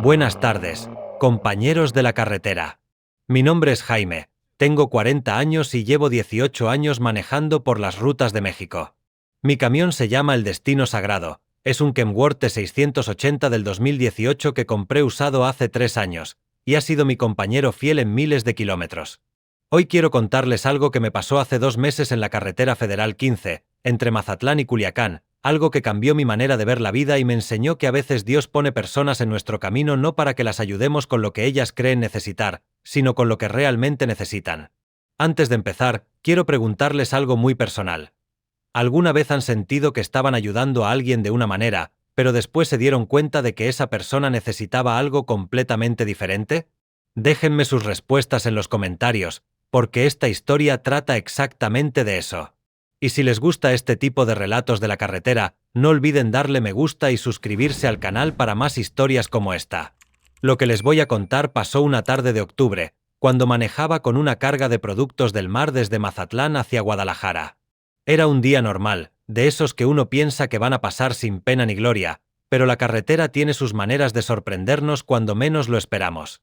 Buenas tardes, compañeros de la carretera. Mi nombre es Jaime, tengo 40 años y llevo 18 años manejando por las rutas de México. Mi camión se llama El Destino Sagrado, es un Kenworth T680 del 2018 que compré usado hace 3 años, y ha sido mi compañero fiel en miles de kilómetros. Hoy quiero contarles algo que me pasó hace 2 meses en la carretera Federal 15, entre Mazatlán y Culiacán, algo que cambió mi manera de ver la vida y me enseñó que a veces Dios pone personas en nuestro camino no para que las ayudemos con lo que ellas creen necesitar, sino con lo que realmente necesitan. Antes de empezar, quiero preguntarles algo muy personal. ¿Alguna vez han sentido que estaban ayudando a alguien de una manera, pero después se dieron cuenta de que esa persona necesitaba algo completamente diferente? Déjenme sus respuestas en los comentarios, porque esta historia trata exactamente de eso. Y si les gusta este tipo de relatos de la carretera, no olviden darle me gusta y suscribirse al canal para más historias como esta. Lo que les voy a contar pasó una tarde de octubre, cuando manejaba con una carga de productos del mar desde Mazatlán hacia Guadalajara. Era un día normal, de esos que uno piensa que van a pasar sin pena ni gloria, pero la carretera tiene sus maneras de sorprendernos cuando menos lo esperamos.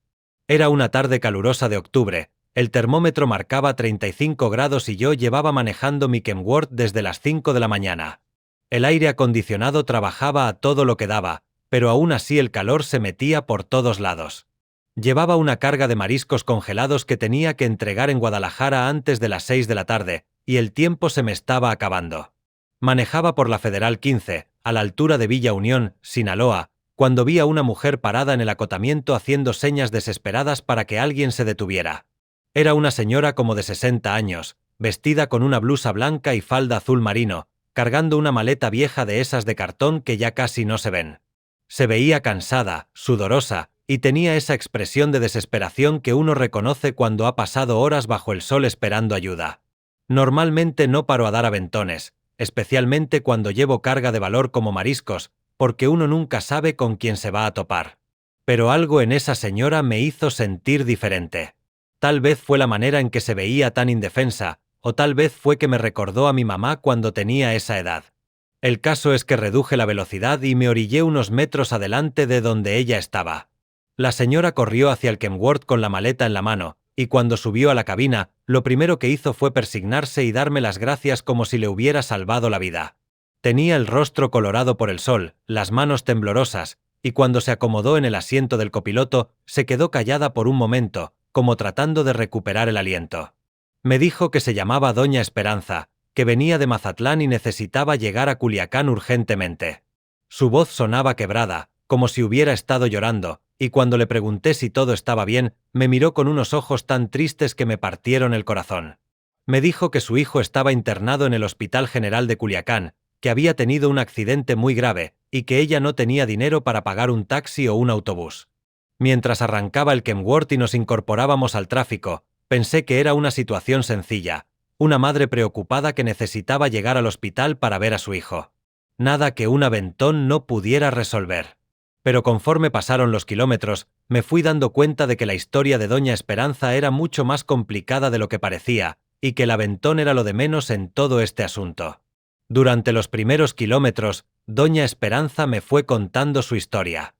Era una tarde calurosa de octubre, el termómetro marcaba 35 grados y yo llevaba manejando mi Kenworth desde las 5 de la mañana. El aire acondicionado trabajaba a todo lo que daba, pero aún así el calor se metía por todos lados. Llevaba una carga de mariscos congelados que tenía que entregar en Guadalajara antes de las 6 de la tarde, y el tiempo se me estaba acabando. Manejaba por la Federal 15, a la altura de Villa Unión, Sinaloa, cuando vi a una mujer parada en el acotamiento haciendo señas desesperadas para que alguien se detuviera. Era una señora como de 60 años, vestida con una blusa blanca y falda azul marino, cargando una maleta vieja de esas de cartón que ya casi no se ven. Se veía cansada, sudorosa, y tenía esa expresión de desesperación que uno reconoce cuando ha pasado horas bajo el sol esperando ayuda. Normalmente no paro a dar aventones, especialmente cuando llevo carga de valor como mariscos, porque uno nunca sabe con quién se va a topar. Pero algo en esa señora me hizo sentir diferente. Tal vez fue la manera en que se veía tan indefensa, o tal vez fue que me recordó a mi mamá cuando tenía esa edad. El caso es que reduje la velocidad y me orillé unos metros adelante de donde ella estaba. La señora corrió hacia el Kenworth con la maleta en la mano, y cuando subió a la cabina, lo primero que hizo fue persignarse y darme las gracias como si le hubiera salvado la vida. Tenía el rostro colorado por el sol, las manos temblorosas, y cuando se acomodó en el asiento del copiloto, se quedó callada por un momento, como tratando de recuperar el aliento. Me dijo que se llamaba Doña Esperanza, que venía de Mazatlán y necesitaba llegar a Culiacán urgentemente. Su voz sonaba quebrada, como si hubiera estado llorando, y cuando le pregunté si todo estaba bien, me miró con unos ojos tan tristes que me partieron el corazón. Me dijo que su hijo estaba internado en el Hospital General de Culiacán, que había tenido un accidente muy grave, y que ella no tenía dinero para pagar un taxi o un autobús. Mientras arrancaba el Kenworth y nos incorporábamos al tráfico, pensé que era una situación sencilla, una madre preocupada que necesitaba llegar al hospital para ver a su hijo. Nada que un aventón no pudiera resolver. Pero conforme pasaron los kilómetros, me fui dando cuenta de que la historia de Doña Esperanza era mucho más complicada de lo que parecía, y que el aventón era lo de menos en todo este asunto. Durante los primeros kilómetros, Doña Esperanza me fue contando su historia.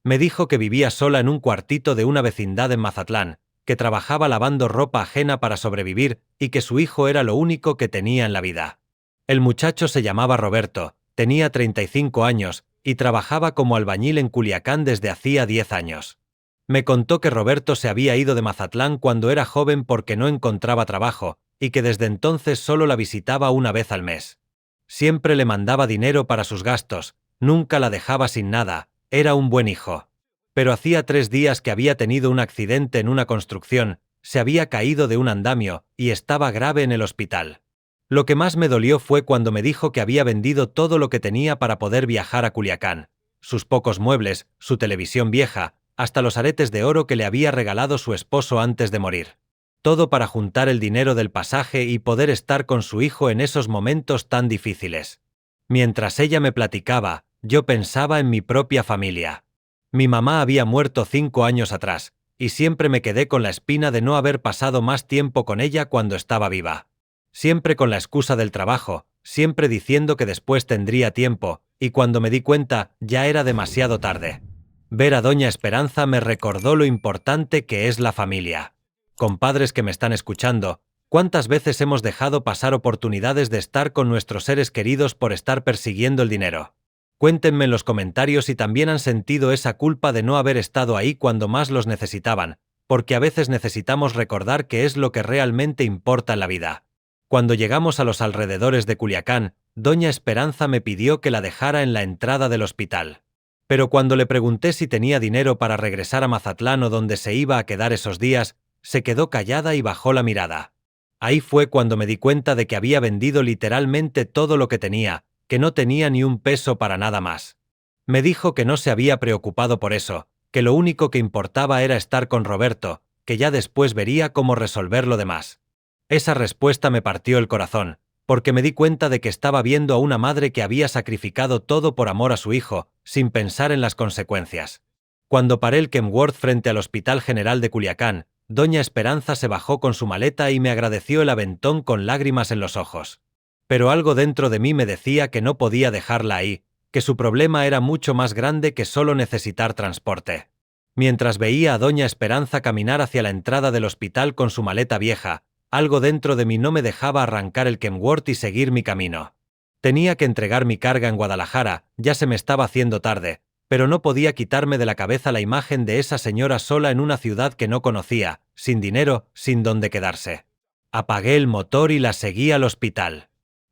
Me dijo que vivía sola en un cuartito de una vecindad en Mazatlán, que trabajaba lavando ropa ajena para sobrevivir y que su hijo era lo único que tenía en la vida. El muchacho se llamaba Roberto, tenía 35 años y trabajaba como albañil en Culiacán desde hacía 10 años. Me contó que Roberto se había ido de Mazatlán cuando era joven porque no encontraba trabajo y que desde entonces solo la visitaba una vez al mes. Siempre le mandaba dinero para sus gastos, nunca la dejaba sin nada, era un buen hijo. Pero hacía 3 días que había tenido un accidente en una construcción, se había caído de un andamio y estaba grave en el hospital. Lo que más me dolió fue cuando me dijo que había vendido todo lo que tenía para poder viajar a Culiacán, sus pocos muebles, su televisión vieja, hasta los aretes de oro que le había regalado su esposo antes de morir. Todo para juntar el dinero del pasaje y poder estar con su hijo en esos momentos tan difíciles. Mientras ella me platicaba, yo pensaba en mi propia familia. Mi mamá había muerto 5 años atrás, y siempre me quedé con la espina de no haber pasado más tiempo con ella cuando estaba viva. Siempre con la excusa del trabajo, siempre diciendo que después tendría tiempo, y cuando me di cuenta, ya era demasiado tarde. Ver a doña Esperanza me recordó lo importante que es la familia. Compadres que me están escuchando, ¿cuántas veces hemos dejado pasar oportunidades de estar con nuestros seres queridos por estar persiguiendo el dinero? Cuéntenme en los comentarios si también han sentido esa culpa de no haber estado ahí cuando más los necesitaban, porque a veces necesitamos recordar qué es lo que realmente importa en la vida. Cuando llegamos a los alrededores de Culiacán, doña Esperanza me pidió que la dejara en la entrada del hospital. Pero cuando le pregunté si tenía dinero para regresar a Mazatlán o donde se iba a quedar esos días, se quedó callada y bajó la mirada. Ahí fue cuando me di cuenta de que había vendido literalmente todo lo que tenía, que no tenía ni un peso para nada más. Me dijo que no se había preocupado por eso, que lo único que importaba era estar con Roberto, que ya después vería cómo resolver lo demás. Esa respuesta me partió el corazón, porque me di cuenta de que estaba viendo a una madre que había sacrificado todo por amor a su hijo, sin pensar en las consecuencias. Cuando paré el Kenworth frente al Hospital General de Culiacán, doña Esperanza se bajó con su maleta y me agradeció el aventón con lágrimas en los ojos. Pero algo dentro de mí me decía que no podía dejarla ahí, que su problema era mucho más grande que solo necesitar transporte. Mientras veía a doña Esperanza caminar hacia la entrada del hospital con su maleta vieja, algo dentro de mí no me dejaba arrancar el Kenworth y seguir mi camino. Tenía que entregar mi carga en Guadalajara, ya se me estaba haciendo tarde, pero no podía quitarme de la cabeza la imagen de esa señora sola en una ciudad que no conocía, sin dinero, sin dónde quedarse. Apagué el motor y la seguí al hospital.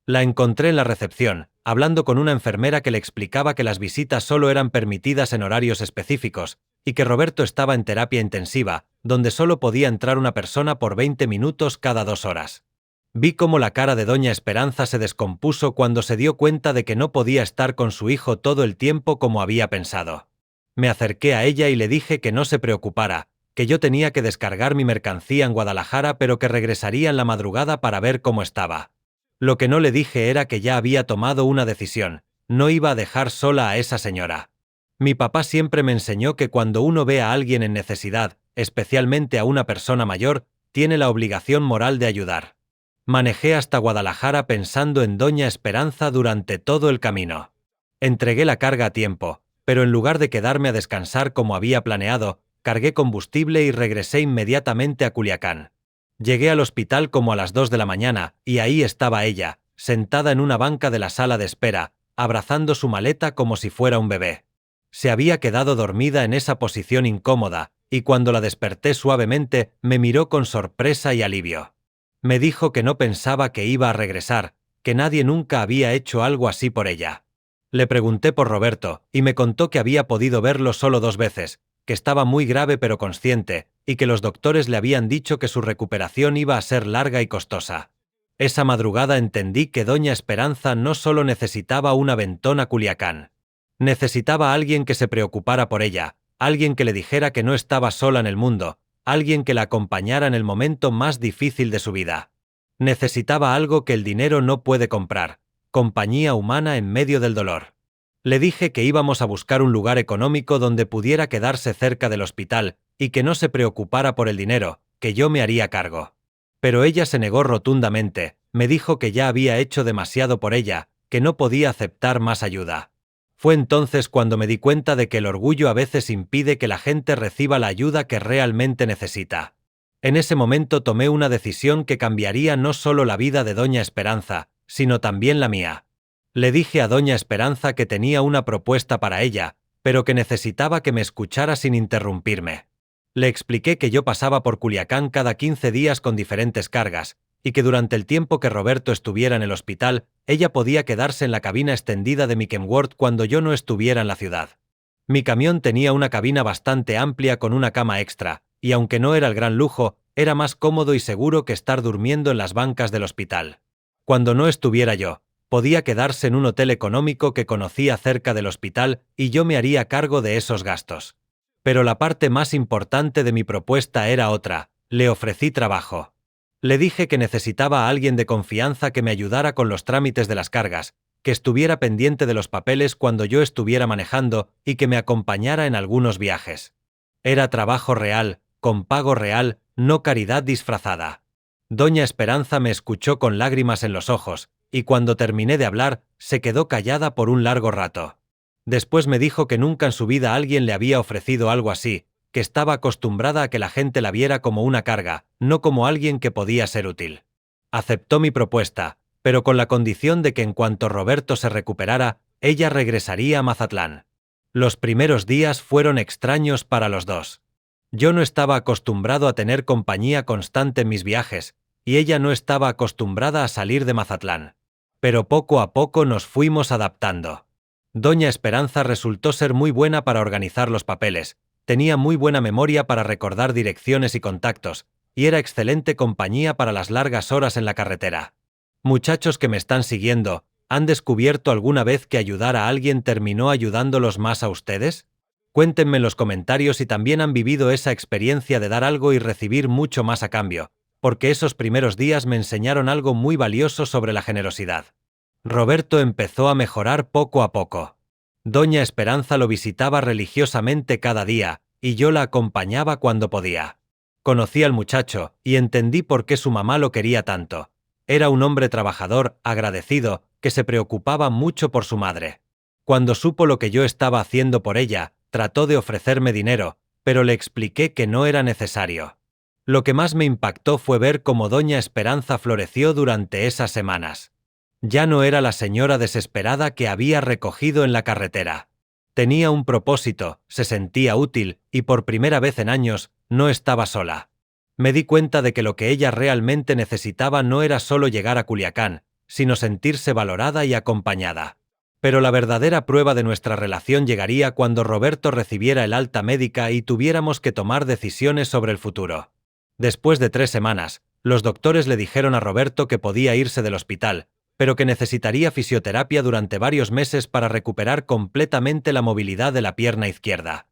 La encontré en la recepción, hablando con una enfermera que le explicaba que las visitas solo eran permitidas en horarios específicos, y que Roberto estaba en terapia intensiva, donde solo podía entrar una persona por 20 minutos cada 2 horas. Vi cómo la cara de doña Esperanza se descompuso cuando se dio cuenta de que no podía estar con su hijo todo el tiempo como había pensado. Me acerqué a ella y le dije que no se preocupara, que yo tenía que descargar mi mercancía en Guadalajara pero que regresaría en la madrugada para ver cómo estaba. Lo que no le dije era que ya había tomado una decisión, no iba a dejar sola a esa señora. Mi papá siempre me enseñó que cuando uno ve a alguien en necesidad, especialmente a una persona mayor, tiene la obligación moral de ayudar. Manejé hasta Guadalajara pensando en doña Esperanza durante todo el camino. Entregué la carga a tiempo, pero en lugar de quedarme a descansar como había planeado, cargué combustible y regresé inmediatamente a Culiacán. Llegué al hospital como a las 2 de la mañana, y ahí estaba ella, sentada en una banca de la sala de espera, abrazando su maleta como si fuera un bebé. Se había quedado dormida en esa posición incómoda, y cuando la desperté suavemente, me miró con sorpresa y alivio. Me dijo que no pensaba que iba a regresar, que nadie nunca había hecho algo así por ella. Le pregunté por Roberto, y me contó que había podido verlo solo 2 veces, que estaba muy grave pero consciente, y que los doctores le habían dicho que su recuperación iba a ser larga y costosa. Esa madrugada entendí que doña Esperanza no solo necesitaba un aventón a Culiacán. Necesitaba a alguien que se preocupara por ella, alguien que le dijera que no estaba sola en el mundo, alguien que la acompañara en el momento más difícil de su vida. Necesitaba algo que el dinero no puede comprar, compañía humana en medio del dolor. Le dije que íbamos a buscar un lugar económico donde pudiera quedarse cerca del hospital y que no se preocupara por el dinero, que yo me haría cargo. Pero ella se negó rotundamente, me dijo que ya había hecho demasiado por ella, que no podía aceptar más ayuda. Fue entonces cuando me di cuenta de que el orgullo a veces impide que la gente reciba la ayuda que realmente necesita. En ese momento tomé una decisión que cambiaría no solo la vida de doña Esperanza, sino también la mía. Le dije a doña Esperanza que tenía una propuesta para ella, pero que necesitaba que me escuchara sin interrumpirme. Le expliqué que yo pasaba por Culiacán cada 15 días con diferentes cargas, y que durante el tiempo que Roberto estuviera en el hospital, ella podía quedarse en la cabina extendida de mi Kenworth cuando yo no estuviera en la ciudad. Mi camión tenía una cabina bastante amplia con una cama extra, y aunque no era el gran lujo, era más cómodo y seguro que estar durmiendo en las bancas del hospital. Cuando no estuviera yo, podía quedarse en un hotel económico que conocía cerca del hospital y yo me haría cargo de esos gastos. Pero la parte más importante de mi propuesta era otra, le ofrecí trabajo. Le dije que necesitaba a alguien de confianza que me ayudara con los trámites de las cargas, que estuviera pendiente de los papeles cuando yo estuviera manejando y que me acompañara en algunos viajes. Era trabajo real, con pago real, no caridad disfrazada. Doña Esperanza me escuchó con lágrimas en los ojos, y cuando terminé de hablar, se quedó callada por un largo rato. Después me dijo que nunca en su vida alguien le había ofrecido algo así, que estaba acostumbrada a que la gente la viera como una carga, no como alguien que podía ser útil. Aceptó mi propuesta, pero con la condición de que en cuanto Roberto se recuperara, ella regresaría a Mazatlán. Los primeros días fueron extraños para los dos. Yo no estaba acostumbrado a tener compañía constante en mis viajes, y ella no estaba acostumbrada a salir de Mazatlán. Pero poco a poco nos fuimos adaptando. Doña Esperanza resultó ser muy buena para organizar los papeles, tenía muy buena memoria para recordar direcciones y contactos, y era excelente compañía para las largas horas en la carretera. Muchachos que me están siguiendo, ¿han descubierto alguna vez que ayudar a alguien terminó ayudándolos más a ustedes? Cuéntenme en los comentarios si también han vivido esa experiencia de dar algo y recibir mucho más a cambio, porque esos primeros días me enseñaron algo muy valioso sobre la generosidad. Roberto empezó a mejorar poco a poco. Doña Esperanza lo visitaba religiosamente cada día, y yo la acompañaba cuando podía. Conocí al muchacho, y entendí por qué su mamá lo quería tanto. Era un hombre trabajador, agradecido, que se preocupaba mucho por su madre. Cuando supo lo que yo estaba haciendo por ella, trató de ofrecerme dinero, pero le expliqué que no era necesario. Lo que más me impactó fue ver cómo Doña Esperanza floreció durante esas semanas. Ya no era la señora desesperada que había recogido en la carretera. Tenía un propósito, se sentía útil, y por primera vez en años, no estaba sola. Me di cuenta de que lo que ella realmente necesitaba no era solo llegar a Culiacán, sino sentirse valorada y acompañada. Pero la verdadera prueba de nuestra relación llegaría cuando Roberto recibiera el alta médica y tuviéramos que tomar decisiones sobre el futuro. Después de 3 semanas, los doctores le dijeron a Roberto que podía irse del hospital, pero que necesitaría fisioterapia durante varios meses para recuperar completamente la movilidad de la pierna izquierda.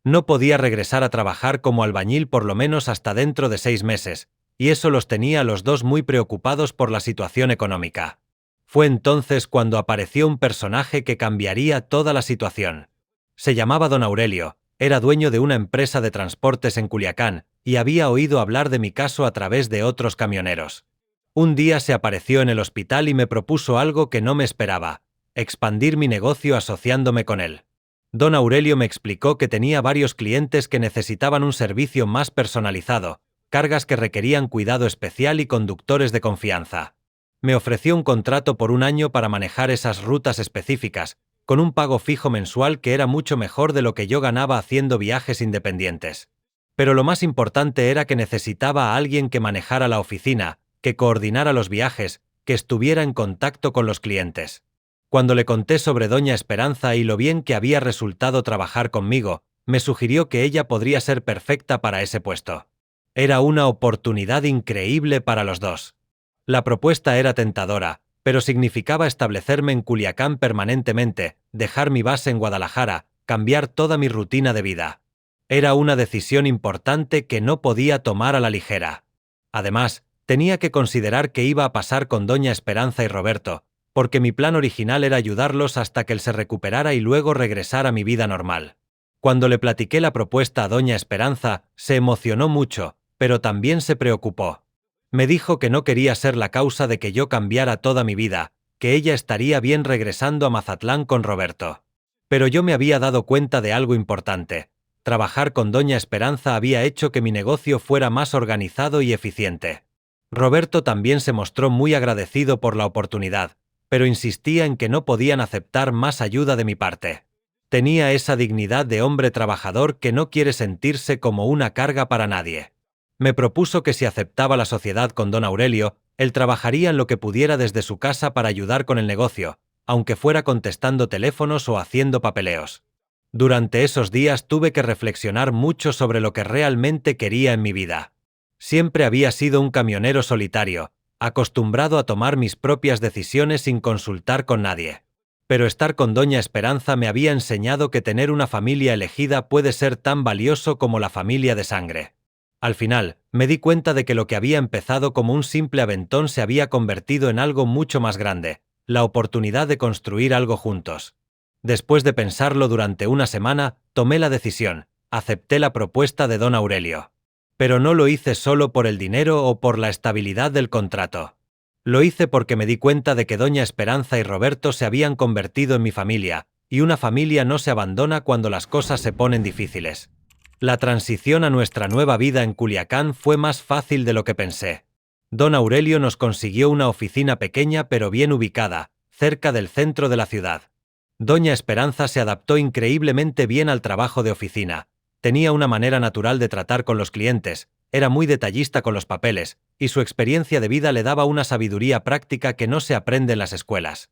No podía regresar a trabajar como albañil por lo menos hasta dentro de 6 meses, y eso los tenía a los dos muy preocupados por la situación económica. Fue entonces cuando apareció un personaje que cambiaría toda la situación. Se llamaba Don Aurelio, era dueño de una empresa de transportes en Culiacán, y había oído hablar de mi caso a través de otros camioneros. Un día se apareció en el hospital y me propuso algo que no me esperaba: expandir mi negocio asociándome con él. Don Aurelio me explicó que tenía varios clientes que necesitaban un servicio más personalizado, cargas que requerían cuidado especial y conductores de confianza. Me ofreció un contrato por 1 año para manejar esas rutas específicas, con un pago fijo mensual que era mucho mejor de lo que yo ganaba haciendo viajes independientes. Pero lo más importante era que necesitaba a alguien que manejara la oficina, que coordinara los viajes, que estuviera en contacto con los clientes. Cuando le conté sobre Doña Esperanza y lo bien que había resultado trabajar conmigo, me sugirió que ella podría ser perfecta para ese puesto. Era una oportunidad increíble para los dos. La propuesta era tentadora, pero significaba establecerme en Culiacán permanentemente, dejar mi base en Guadalajara, cambiar toda mi rutina de vida. Era una decisión importante que no podía tomar a la ligera. Además, tenía que considerar qué iba a pasar con Doña Esperanza y Roberto, porque mi plan original era ayudarlos hasta que él se recuperara y luego regresar a mi vida normal. Cuando le platiqué la propuesta a Doña Esperanza, se emocionó mucho, pero también se preocupó. Me dijo que no quería ser la causa de que yo cambiara toda mi vida, que ella estaría bien regresando a Mazatlán con Roberto. Pero yo me había dado cuenta de algo importante: trabajar con Doña Esperanza había hecho que mi negocio fuera más organizado y eficiente. Roberto también se mostró muy agradecido por la oportunidad, pero insistía en que no podían aceptar más ayuda de mi parte. Tenía esa dignidad de hombre trabajador que no quiere sentirse como una carga para nadie. Me propuso que si aceptaba la sociedad con Don Aurelio, él trabajaría en lo que pudiera desde su casa para ayudar con el negocio, aunque fuera contestando teléfonos o haciendo papeleos. Durante esos días tuve que reflexionar mucho sobre lo que realmente quería en mi vida. Siempre había sido un camionero solitario, acostumbrado a tomar mis propias decisiones sin consultar con nadie. Pero estar con Doña Esperanza me había enseñado que tener una familia elegida puede ser tan valioso como la familia de sangre. Al final, me di cuenta de que lo que había empezado como un simple aventón se había convertido en algo mucho más grande: la oportunidad de construir algo juntos. Después de pensarlo durante 1 semana, tomé la decisión, acepté la propuesta de Don Aurelio. Pero no lo hice solo por el dinero o por la estabilidad del contrato. Lo hice porque me di cuenta de que Doña Esperanza y Roberto se habían convertido en mi familia, y una familia no se abandona cuando las cosas se ponen difíciles. La transición a nuestra nueva vida en Culiacán fue más fácil de lo que pensé. Don Aurelio nos consiguió una oficina pequeña pero bien ubicada, cerca del centro de la ciudad. Doña Esperanza se adaptó increíblemente bien al trabajo de oficina. Tenía una manera natural de tratar con los clientes, era muy detallista con los papeles, y su experiencia de vida le daba una sabiduría práctica que no se aprende en las escuelas.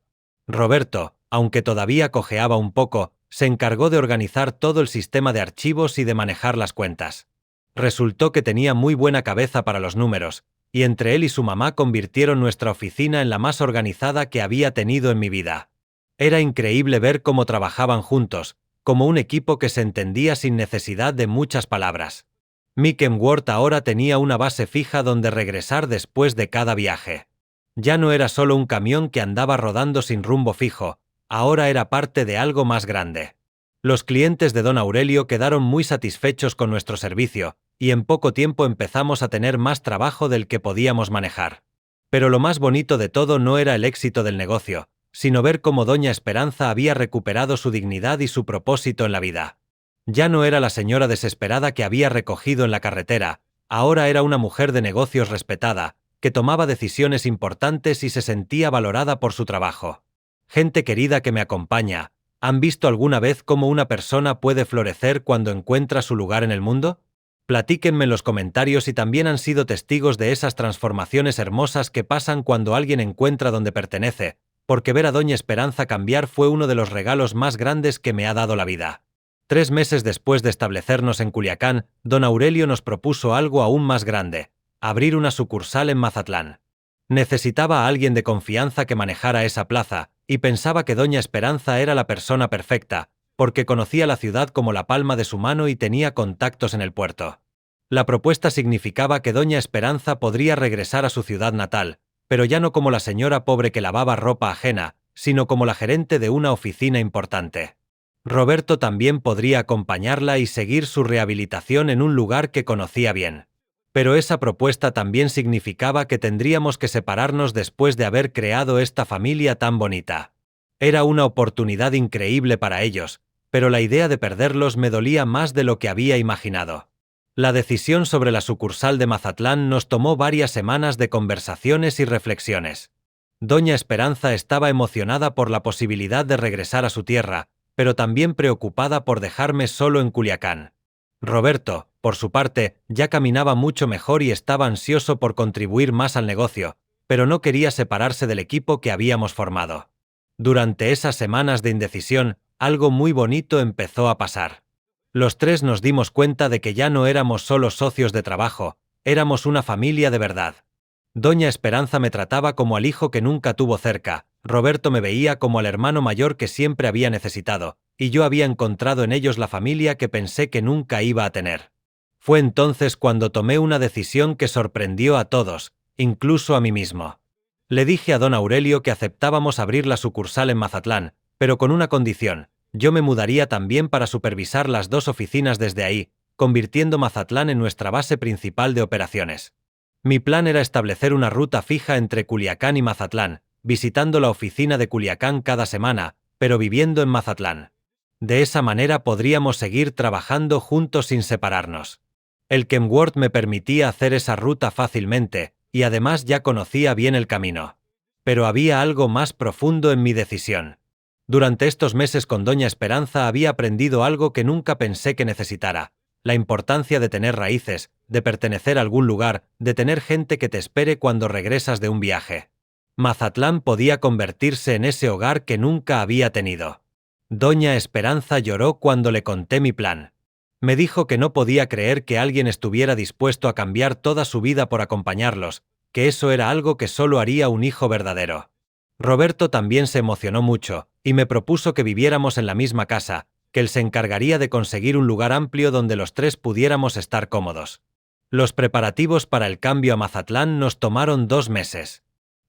Roberto, aunque todavía cojeaba un poco, se encargó de organizar todo el sistema de archivos y de manejar las cuentas. Resultó que tenía muy buena cabeza para los números, y entre él y su mamá convirtieron nuestra oficina en la más organizada que había tenido en mi vida. Era increíble ver cómo trabajaban juntos, como un equipo que se entendía sin necesidad de muchas palabras. Mick Ward ahora tenía una base fija donde regresar después de cada viaje. Ya no era solo un camión que andaba rodando sin rumbo fijo, ahora era parte de algo más grande. Los clientes de Don Aurelio quedaron muy satisfechos con nuestro servicio, y en poco tiempo empezamos a tener más trabajo del que podíamos manejar. Pero lo más bonito de todo no era el éxito del negocio, sino ver cómo Doña Esperanza había recuperado su dignidad y su propósito en la vida. Ya no era la señora desesperada que había recogido en la carretera, ahora era una mujer de negocios respetada, que tomaba decisiones importantes y se sentía valorada por su trabajo. Gente querida que me acompaña, ¿han visto alguna vez cómo una persona puede florecer cuando encuentra su lugar en el mundo? Platíquenme en los comentarios si también han sido testigos de esas transformaciones hermosas que pasan cuando alguien encuentra donde pertenece, porque ver a Doña Esperanza cambiar fue uno de los regalos más grandes que me ha dado la vida. 3 meses después de establecernos en Culiacán, Don Aurelio nos propuso algo aún más grande: abrir una sucursal en Mazatlán. Necesitaba a alguien de confianza que manejara esa plaza, y pensaba que Doña Esperanza era la persona perfecta, porque conocía la ciudad como la palma de su mano y tenía contactos en el puerto. La propuesta significaba que Doña Esperanza podría regresar a su ciudad natal, pero ya no como la señora pobre que lavaba ropa ajena, sino como la gerente de una oficina importante. Roberto también podría acompañarla y seguir su rehabilitación en un lugar que conocía bien. Pero esa propuesta también significaba que tendríamos que separarnos después de haber creado esta familia tan bonita. Era una oportunidad increíble para ellos, pero la idea de perderlos me dolía más de lo que había imaginado. La decisión sobre la sucursal de Mazatlán nos tomó varias semanas de conversaciones y reflexiones. Doña Esperanza estaba emocionada por la posibilidad de regresar a su tierra, pero también preocupada por dejarme solo en Culiacán. Roberto, por su parte, ya caminaba mucho mejor y estaba ansioso por contribuir más al negocio, pero no quería separarse del equipo que habíamos formado. Durante esas semanas de indecisión, algo muy bonito empezó a pasar. Los tres nos dimos cuenta de que ya no éramos solo socios de trabajo, éramos una familia de verdad. Doña Esperanza me trataba como al hijo que nunca tuvo cerca, Roberto me veía como al hermano mayor que siempre había necesitado, y yo había encontrado en ellos la familia que pensé que nunca iba a tener. Fue entonces cuando tomé una decisión que sorprendió a todos, incluso a mí mismo. Le dije a Don Aurelio que aceptábamos abrir la sucursal en Mazatlán, pero con una condición: yo me mudaría también para supervisar las 2 oficinas desde ahí, convirtiendo Mazatlán en nuestra base principal de operaciones. Mi plan era establecer una ruta fija entre Culiacán y Mazatlán, visitando la oficina de Culiacán cada semana, pero viviendo en Mazatlán. De esa manera podríamos seguir trabajando juntos sin separarnos. El Kenworth me permitía hacer esa ruta fácilmente, y además ya conocía bien el camino. Pero había algo más profundo en mi decisión. Durante estos meses con Doña Esperanza había aprendido algo que nunca pensé que necesitara: la importancia de tener raíces, de pertenecer a algún lugar, de tener gente que te espere cuando regresas de un viaje. Mazatlán podía convertirse en ese hogar que nunca había tenido. Doña Esperanza lloró cuando le conté mi plan. Me dijo que no podía creer que alguien estuviera dispuesto a cambiar toda su vida por acompañarlos, que eso era algo que solo haría un hijo verdadero. Roberto también se emocionó mucho, y me propuso que viviéramos en la misma casa, que él se encargaría de conseguir un lugar amplio donde los tres pudiéramos estar cómodos. Los preparativos para el cambio a Mazatlán nos tomaron 2 meses.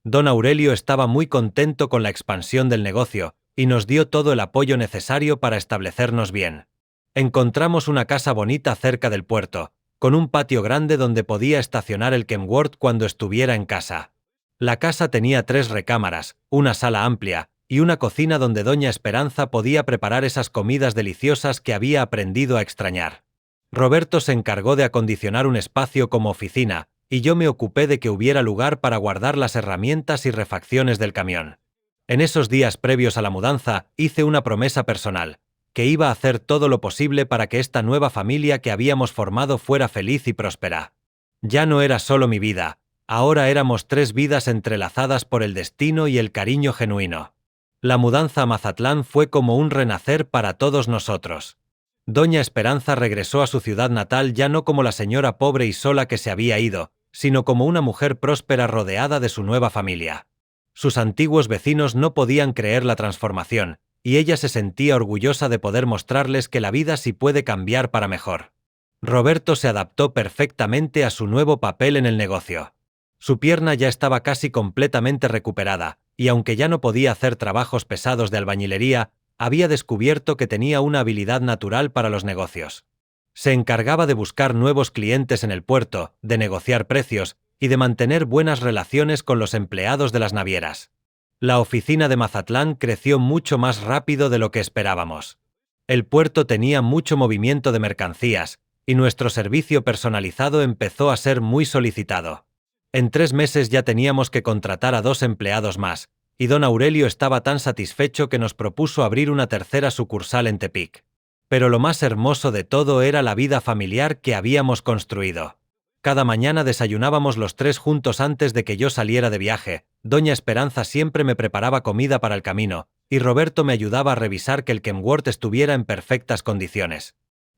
Don Aurelio estaba muy contento con la expansión del negocio, y nos dio todo el apoyo necesario para establecernos bien. Encontramos una casa bonita cerca del puerto, con un patio grande donde podía estacionar el Kenworth cuando estuviera en casa. La casa tenía 3 recámaras, una sala amplia, y una cocina donde doña Esperanza podía preparar esas comidas deliciosas que había aprendido a extrañar. Roberto se encargó de acondicionar un espacio como oficina, y yo me ocupé de que hubiera lugar para guardar las herramientas y refacciones del camión. En esos días previos a la mudanza, hice una promesa personal, que iba a hacer todo lo posible para que esta nueva familia que habíamos formado fuera feliz y próspera. Ya no era solo mi vida, ahora éramos 3 vidas entrelazadas por el destino y el cariño genuino. La mudanza a Mazatlán fue como un renacer para todos nosotros. Doña Esperanza regresó a su ciudad natal ya no como la señora pobre y sola que se había ido, sino como una mujer próspera rodeada de su nueva familia. Sus antiguos vecinos no podían creer la transformación, y ella se sentía orgullosa de poder mostrarles que la vida sí puede cambiar para mejor. Roberto se adaptó perfectamente a su nuevo papel en el negocio. Su pierna ya estaba casi completamente recuperada, y aunque ya no podía hacer trabajos pesados de albañilería, había descubierto que tenía una habilidad natural para los negocios. Se encargaba de buscar nuevos clientes en el puerto, de negociar precios y de mantener buenas relaciones con los empleados de las navieras. La oficina de Mazatlán creció mucho más rápido de lo que esperábamos. El puerto tenía mucho movimiento de mercancías, y nuestro servicio personalizado empezó a ser muy solicitado. En 3 meses ya teníamos que contratar a 2 empleados más, y don Aurelio estaba tan satisfecho que nos propuso abrir una tercera sucursal en Tepic. Pero lo más hermoso de todo era la vida familiar que habíamos construido. Cada mañana desayunábamos los 3 juntos antes de que yo saliera de viaje, doña Esperanza siempre me preparaba comida para el camino, y Roberto me ayudaba a revisar que el Kenworth estuviera en perfectas condiciones.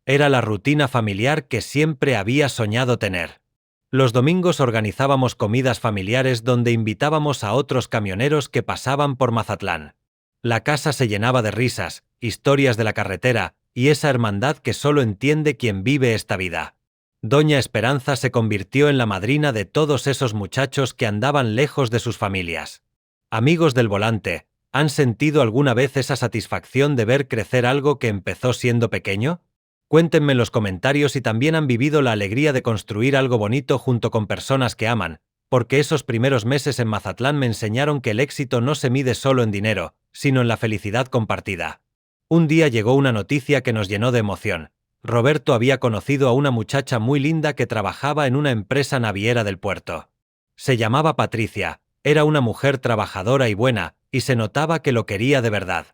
Era la rutina familiar que siempre había soñado tener. Los domingos organizábamos comidas familiares donde invitábamos a otros camioneros que pasaban por Mazatlán. La casa se llenaba de risas, historias de la carretera, y esa hermandad que solo entiende quien vive esta vida. Doña Esperanza se convirtió en la madrina de todos esos muchachos que andaban lejos de sus familias. Amigos del volante, ¿han sentido alguna vez esa satisfacción de ver crecer algo que empezó siendo pequeño? Cuéntenme en los comentarios si también han vivido la alegría de construir algo bonito junto con personas que aman, porque esos primeros meses en Mazatlán me enseñaron que el éxito no se mide solo en dinero, sino en la felicidad compartida. Un día llegó una noticia que nos llenó de emoción. Roberto había conocido a una muchacha muy linda que trabajaba en una empresa naviera del puerto. Se llamaba Patricia, era una mujer trabajadora y buena, y se notaba que lo quería de verdad.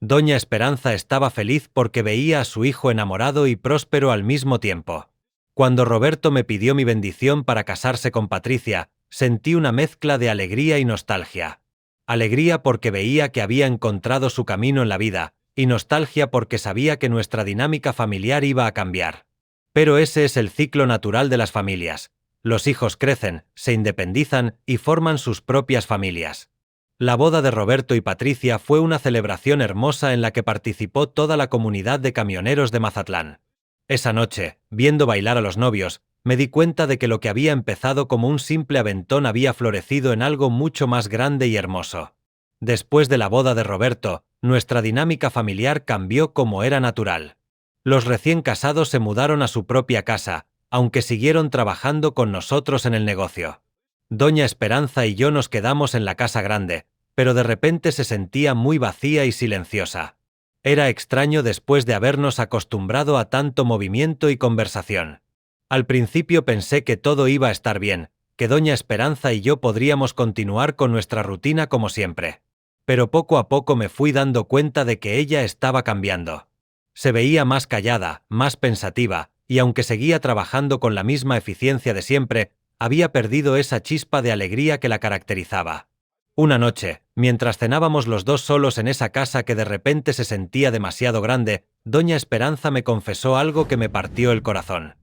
Doña Esperanza estaba feliz porque veía a su hijo enamorado y próspero al mismo tiempo. Cuando Roberto me pidió mi bendición para casarse con Patricia, sentí una mezcla de alegría y nostalgia. Alegría porque veía que había encontrado su camino en la vida, y nostalgia porque sabía que nuestra dinámica familiar iba a cambiar. Pero ese es el ciclo natural de las familias. Los hijos crecen, se independizan y forman sus propias familias. La boda de Roberto y Patricia fue una celebración hermosa en la que participó toda la comunidad de camioneros de Mazatlán. Esa noche, viendo bailar a los novios, me di cuenta de que lo que había empezado como un simple aventón había florecido en algo mucho más grande y hermoso. Después de la boda de Roberto, nuestra dinámica familiar cambió como era natural. Los recién casados se mudaron a su propia casa, aunque siguieron trabajando con nosotros en el negocio. Doña Esperanza y yo nos quedamos en la casa grande, pero de repente se sentía muy vacía y silenciosa. Era extraño después de habernos acostumbrado a tanto movimiento y conversación. Al principio pensé que todo iba a estar bien, que doña Esperanza y yo podríamos continuar con nuestra rutina como siempre. Pero poco a poco me fui dando cuenta de que ella estaba cambiando. Se veía más callada, más pensativa, y aunque seguía trabajando con la misma eficiencia de siempre, había perdido esa chispa de alegría que la caracterizaba. Una noche, mientras cenábamos los dos solos en esa casa que de repente se sentía demasiado grande, doña Esperanza me confesó algo que me partió el corazón.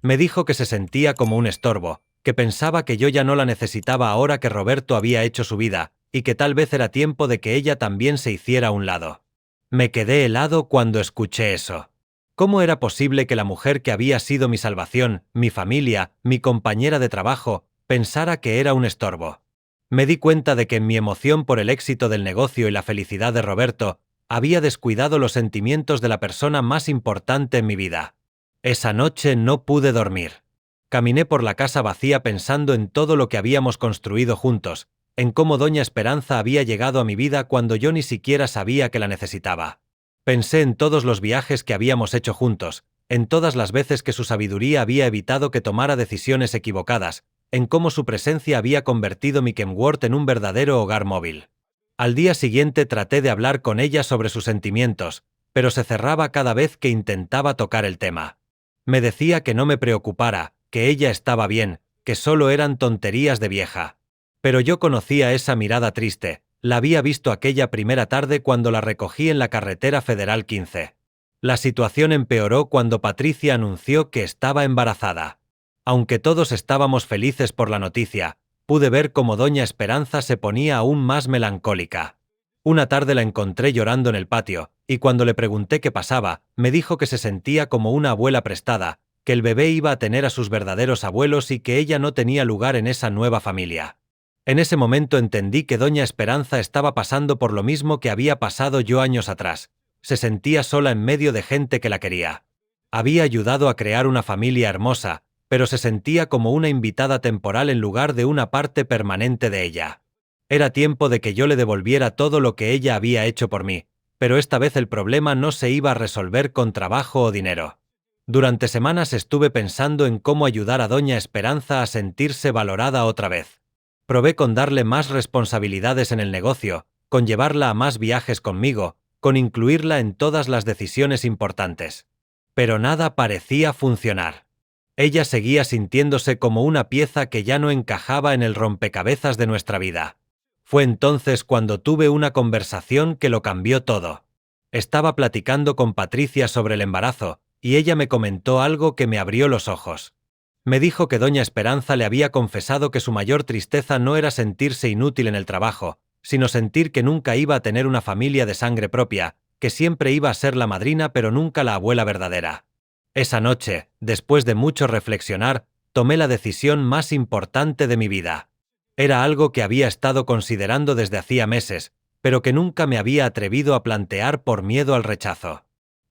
Me dijo que se sentía como un estorbo, que pensaba que yo ya no la necesitaba ahora que Roberto había hecho su vida, y que tal vez era tiempo de que ella también se hiciera a un lado. Me quedé helado cuando escuché eso. ¿Cómo era posible que la mujer que había sido mi salvación, mi familia, mi compañera de trabajo, pensara que era un estorbo? Me di cuenta de que en mi emoción por el éxito del negocio y la felicidad de Roberto, había descuidado los sentimientos de la persona más importante en mi vida. Esa noche no pude dormir. Caminé por la casa vacía pensando en todo lo que habíamos construido juntos, en cómo doña Esperanza había llegado a mi vida cuando yo ni siquiera sabía que la necesitaba. Pensé en todos los viajes que habíamos hecho juntos, en todas las veces que su sabiduría había evitado que tomara decisiones equivocadas, en cómo su presencia había convertido mi Kenworth en un verdadero hogar móvil. Al día siguiente traté de hablar con ella sobre sus sentimientos, pero se cerraba cada vez que intentaba tocar el tema. Me decía que no me preocupara, que ella estaba bien, que solo eran tonterías de vieja. Pero yo conocía esa mirada triste, la había visto aquella primera tarde cuando la recogí en la carretera Federal 15. La situación empeoró cuando Patricia anunció que estaba embarazada. Aunque todos estábamos felices por la noticia, pude ver cómo doña Esperanza se ponía aún más melancólica. Una tarde la encontré llorando en el patio, y cuando le pregunté qué pasaba, me dijo que se sentía como una abuela prestada, que el bebé iba a tener a sus verdaderos abuelos y que ella no tenía lugar en esa nueva familia. En ese momento entendí que doña Esperanza estaba pasando por lo mismo que había pasado yo años atrás. Se sentía sola en medio de gente que la quería. Había ayudado a crear una familia hermosa, pero se sentía como una invitada temporal en lugar de una parte permanente de ella. Era tiempo de que yo le devolviera todo lo que ella había hecho por mí, pero esta vez el problema no se iba a resolver con trabajo o dinero. Durante semanas estuve pensando en cómo ayudar a doña Esperanza a sentirse valorada otra vez. Probé con darle más responsabilidades en el negocio, con llevarla a más viajes conmigo, con incluirla en todas las decisiones importantes. Pero nada parecía funcionar. Ella seguía sintiéndose como una pieza que ya no encajaba en el rompecabezas de nuestra vida. Fue entonces cuando tuve una conversación que lo cambió todo. Estaba platicando con Patricia sobre el embarazo, y ella me comentó algo que me abrió los ojos. Me dijo que doña Esperanza le había confesado que su mayor tristeza no era sentirse inútil en el trabajo, sino sentir que nunca iba a tener una familia de sangre propia, que siempre iba a ser la madrina pero nunca la abuela verdadera. Esa noche, después de mucho reflexionar, tomé la decisión más importante de mi vida. Era algo que había estado considerando desde hacía meses, pero que nunca me había atrevido a plantear por miedo al rechazo.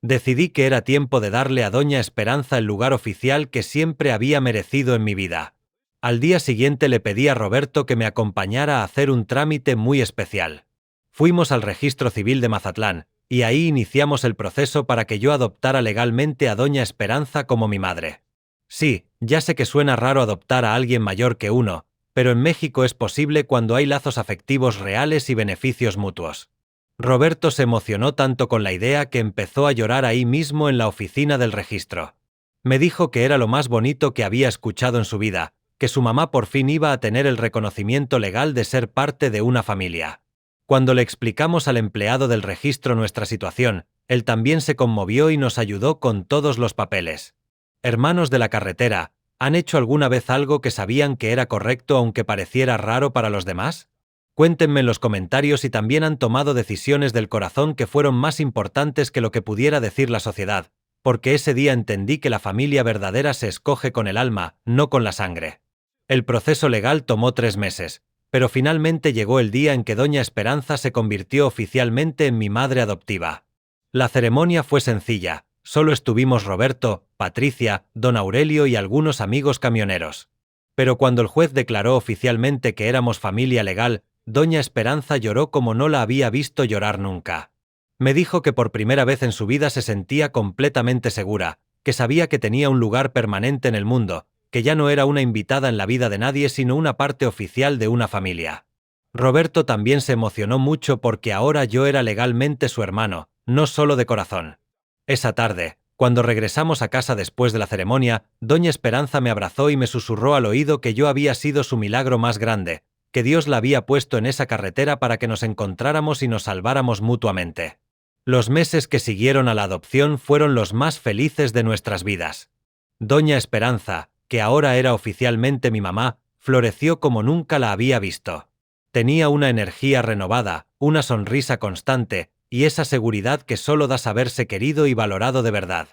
Decidí que era tiempo de darle a doña Esperanza el lugar oficial que siempre había merecido en mi vida. Al día siguiente le pedí a Roberto que me acompañara a hacer un trámite muy especial. Fuimos al Registro Civil de Mazatlán, y ahí iniciamos el proceso para que yo adoptara legalmente a doña Esperanza como mi madre. Sí, ya sé que suena raro adoptar a alguien mayor que uno, pero en México es posible cuando hay lazos afectivos reales y beneficios mutuos. Roberto se emocionó tanto con la idea que empezó a llorar ahí mismo en la oficina del registro. Me dijo que era lo más bonito que había escuchado en su vida, que su mamá por fin iba a tener el reconocimiento legal de ser parte de una familia. Cuando le explicamos al empleado del registro nuestra situación, él también se conmovió y nos ayudó con todos los papeles. Hermanos de la carretera, ¿han hecho alguna vez algo que sabían que era correcto aunque pareciera raro para los demás? Cuéntenme en los comentarios si también han tomado decisiones del corazón que fueron más importantes que lo que pudiera decir la sociedad, porque ese día entendí que la familia verdadera se escoge con el alma, no con la sangre. El proceso legal tomó 3 meses, pero finalmente llegó el día en que doña Esperanza se convirtió oficialmente en mi madre adoptiva. La ceremonia fue sencilla, solo estuvimos Roberto, Patricia, don Aurelio y algunos amigos camioneros. Pero cuando el juez declaró oficialmente que éramos familia legal, doña Esperanza lloró como no la había visto llorar nunca. Me dijo que por primera vez en su vida se sentía completamente segura, que sabía que tenía un lugar permanente en el mundo, que ya no era una invitada en la vida de nadie sino una parte oficial de una familia. Roberto también se emocionó mucho porque ahora yo era legalmente su hermano, no solo de corazón. Esa tarde, cuando regresamos a casa después de la ceremonia, doña Esperanza me abrazó y me susurró al oído que yo había sido su milagro más grande, que Dios la había puesto en esa carretera para que nos encontráramos y nos salváramos mutuamente. Los meses que siguieron a la adopción fueron los más felices de nuestras vidas. Doña Esperanza, que ahora era oficialmente mi mamá, floreció como nunca la había visto. Tenía una energía renovada, una sonrisa constante, y esa seguridad que solo da saberse querido y valorado de verdad.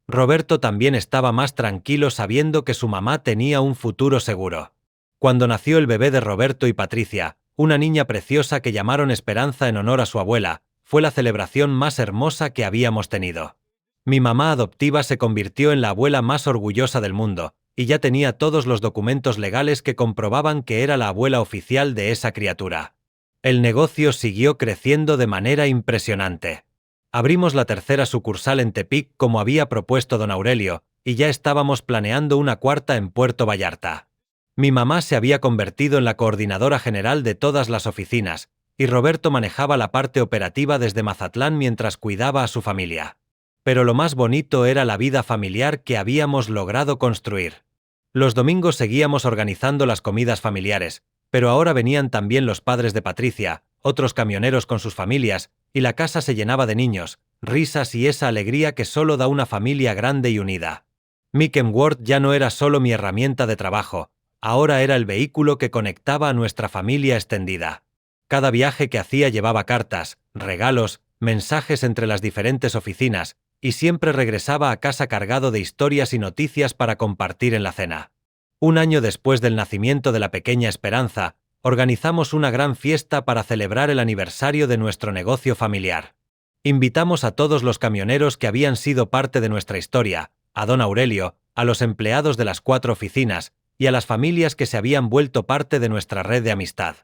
Roberto también estaba más tranquilo sabiendo que su mamá tenía un futuro seguro. Cuando nació el bebé de Roberto y Patricia, una niña preciosa que llamaron Esperanza en honor a su abuela, fue la celebración más hermosa que habíamos tenido. Mi mamá adoptiva se convirtió en la abuela más orgullosa del mundo, y ya tenía todos los documentos legales que comprobaban que era la abuela oficial de esa criatura. El negocio siguió creciendo de manera impresionante. Abrimos la tercera sucursal en Tepic como había propuesto don Aurelio, y ya estábamos planeando una cuarta en Puerto Vallarta. Mi mamá se había convertido en la coordinadora general de todas las oficinas, y Roberto manejaba la parte operativa desde Mazatlán mientras cuidaba a su familia. Pero lo más bonito era la vida familiar que habíamos logrado construir. Los domingos seguíamos organizando las comidas familiares, pero ahora venían también los padres de Patricia, otros camioneros con sus familias, y la casa se llenaba de niños, risas y esa alegría que solo da una familia grande y unida. Mikem Ward ya no era solo mi herramienta de trabajo, ahora era el vehículo que conectaba a nuestra familia extendida. Cada viaje que hacía llevaba cartas, regalos, mensajes entre las diferentes oficinas, y siempre regresaba a casa cargado de historias y noticias para compartir en la cena. Un año después del nacimiento de la pequeña Esperanza, organizamos una gran fiesta para celebrar el aniversario de nuestro negocio familiar. Invitamos a todos los camioneros que habían sido parte de nuestra historia, a don Aurelio, a los empleados de las 4 oficinas, y a las familias que se habían vuelto parte de nuestra red de amistad.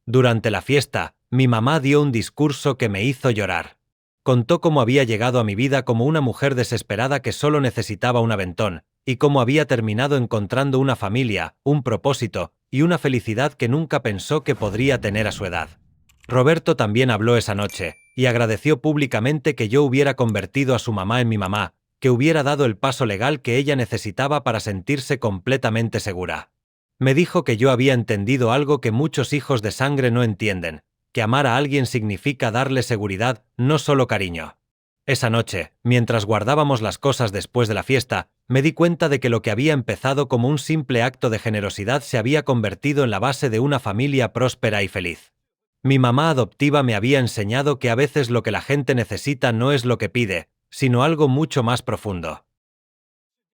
Durante la fiesta, mi mamá dio un discurso que me hizo llorar. Contó cómo había llegado a mi vida como una mujer desesperada que solo necesitaba un aventón, y cómo había terminado encontrando una familia, un propósito, y una felicidad que nunca pensó que podría tener a su edad. Roberto también habló esa noche, y agradeció públicamente que yo hubiera convertido a su mamá en mi mamá, que hubiera dado el paso legal que ella necesitaba para sentirse completamente segura. Me dijo que yo había entendido algo que muchos hijos de sangre no entienden, que amar a alguien significa darle seguridad, no solo cariño. Esa noche, mientras guardábamos las cosas después de la fiesta, me di cuenta de que lo que había empezado como un simple acto de generosidad se había convertido en la base de una familia próspera y feliz. Mi mamá adoptiva me había enseñado que a veces lo que la gente necesita no es lo que pide, sino algo mucho más profundo.